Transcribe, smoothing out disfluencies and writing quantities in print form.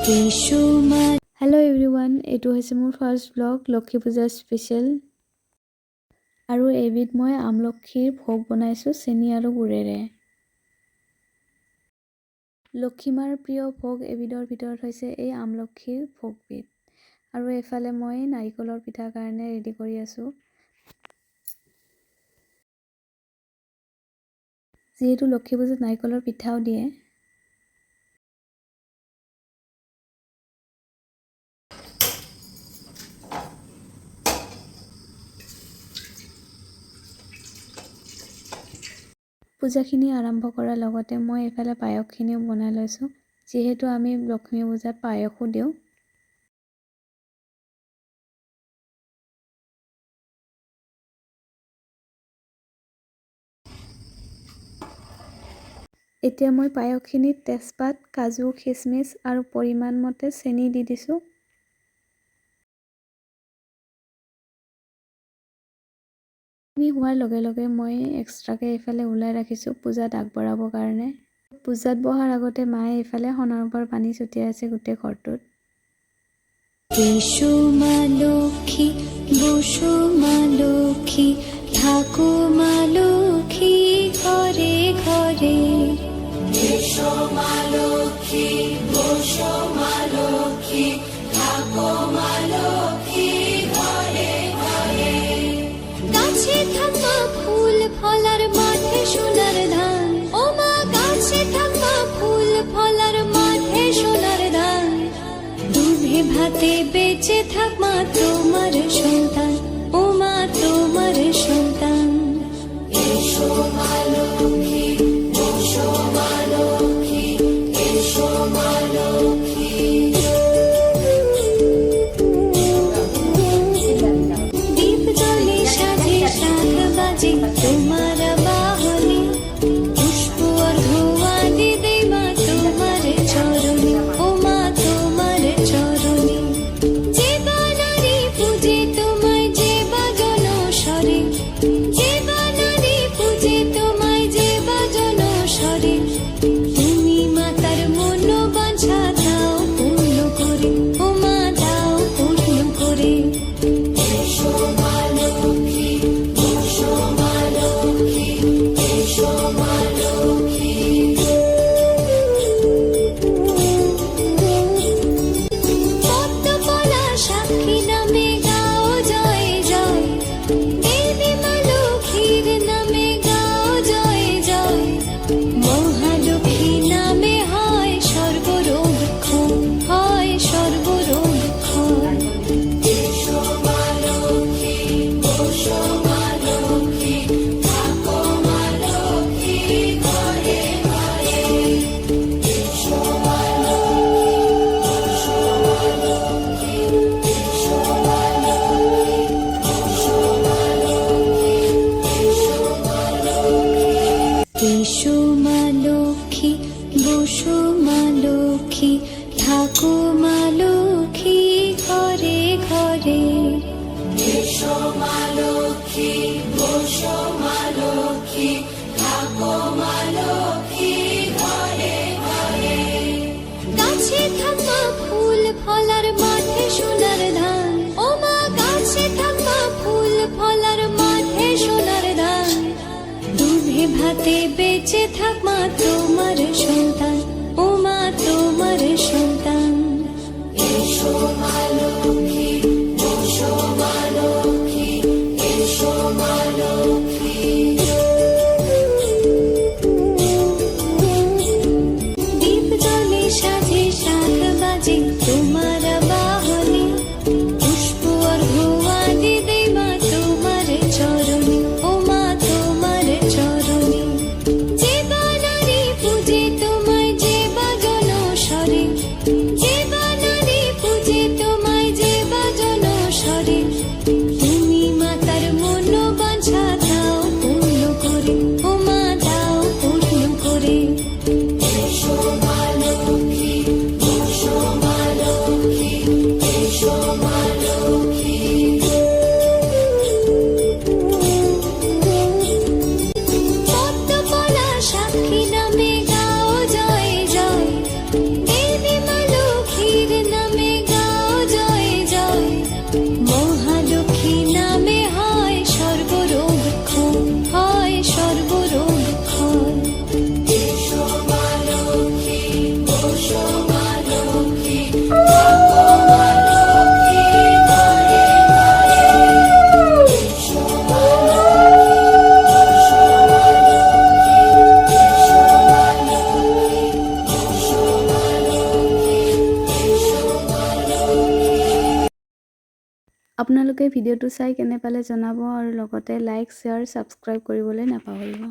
Hello everyone, एटू হৈছে মোৰ first blog Lakshmi পূজা special আৰু এবিধ মই আমলক্ষীৰ ভোগ বনাইছো চেনি আৰু গুড়েৰে। লক্ষীমাৰ প্ৰিয় ভোগ এবিধৰ ভিতৰত হৈছে এই আমলক্ষীৰ ভোগবিধ। আৰু এফালে মই নাৰিকলৰ পিঠা কাৰণে ৰেডি কৰি আছো। যিহেতু লক্ষী পূজাত নাৰিকলৰ পিঠাও দিয়ে। পূজাখিনি আৰম্ভ কৰাৰ লগতে মই এফালে পায়সখিনিও বনাই লৈছোঁ, যিহেতু আমি লক্ষ্মী পূজাত পায়সো দিওঁ। এতিয়া মই পায়সখিনিত তেজপাত, কাজু, খিচমিচ আৰু পৰিমাণ মতে চেনি দি দিছোঁ। হোৱাৰ লগে লগে মই এক্সট্ৰাকৈ এইফালে ওলাই ৰাখিছোঁ পূজাত আগবঢ়াবৰ কাৰণে। পূজাত বহাৰ আগতে মায়ে এইফালে সোণৰ ওপৰ পানী ছটিয়াই আছে গোটেই ঘৰটোত। মা লক্ষী, মা লক্ষী, ঠাকু মা লক্ষী ঘৰে ঘৰে। মা লক্ষী, মা লক্ষী, ঠাকু মা লক্ষী ঘৰে ঘৰে। গাছে থাকা ফুল ফলার মাঠে সোনার ধান, ও মা গাছে থাকা ফুল ফলার মাঠে সোনার ধান। দুধে ভাতে বেঁচে থাক মা তোমার সন্তান, ও মা তোমার সন্তান। এসো মা লক্ষ্মী, এসো মা লক্ষ্মী, এসো মা লক্ষ্মী। দীপ জ্বলে সাজে শাখ বাজে তোমার বাহনে, পুষ্প আর ধোঁয়া দিদে মা তোমার চরণে, ও মা তোমার চরণে। যে বানারি পূজে তোমায় যে বাজন স্বরে, যে বানারি পূজে তোমায় যে বাজন স্বরে। তুমি মাতার মন বাঞ্ছা দাও পূর্ণ করে, ও মা দাও পূর্ণ করে। এসো মা লক্ষ্মী, এসো মা লক্ষ্মী, এসো মা লক্ষ্মী। পদ্মপলা সাক্ষী নামে গাও জয় জয়, দেবী মা লক্ষ্মীর নামে গাও জয় জয়। মহালক্ষ্মী নামে হয় সর্বরোগ ক্ষয়, হয় সর্বরোগ ক্ষয়। এসো মা লক্ষ্মী, এসো মা লক্ষ্মী, ঠাকু মা লক্ষ্মী ঘরে ঘরে। এসো মা লক্ষ্মী, এসো মা লক্ষ্মী, এসো মা লক্ষ্মী, এসো মা লক্ষ্মী, এসো মা লক্ষ্মী। এসো মা লক্ষ্মী, বসো মা লক্ষ্মী, ঠাকু মা লক্ষ্মী ঘরে ঘরে। এসো মা লক্ষ্মী, বসো মা লক্ষ্মী, ঠাকু মা লক্ষ্মী ঘরে ঘরে। গাছে থাকা ফুল ফলার মাঠে সোনার ধান, ও মা গাছে থাকা ফুল ফলার মাঠে সোনার ধান। দুধে ভাতে বেঁচে থাক মা তোমার সন্তান, ও মা তোমার সন্তান। এসো মা লক্ষ্মী, এসো মা লক্ষ্মী, এসো মা লক্ষ্মী। দীপ জ্বলে সাজে শাখ বাজে তোমার বাহনে, পুষ্প আর ধোঁয়া দিদে মা তোমার চরণে, ও মা তোমার চরণে। যে বানারি পূজে আপোনালোকে ভিডিঅ'টো চাই কেনে পালে জনাব আৰু লগতে লাইক, শ্বেয়াৰ, ছাবস্ক্ৰাইব কৰিবলৈ নাপাহৰিব।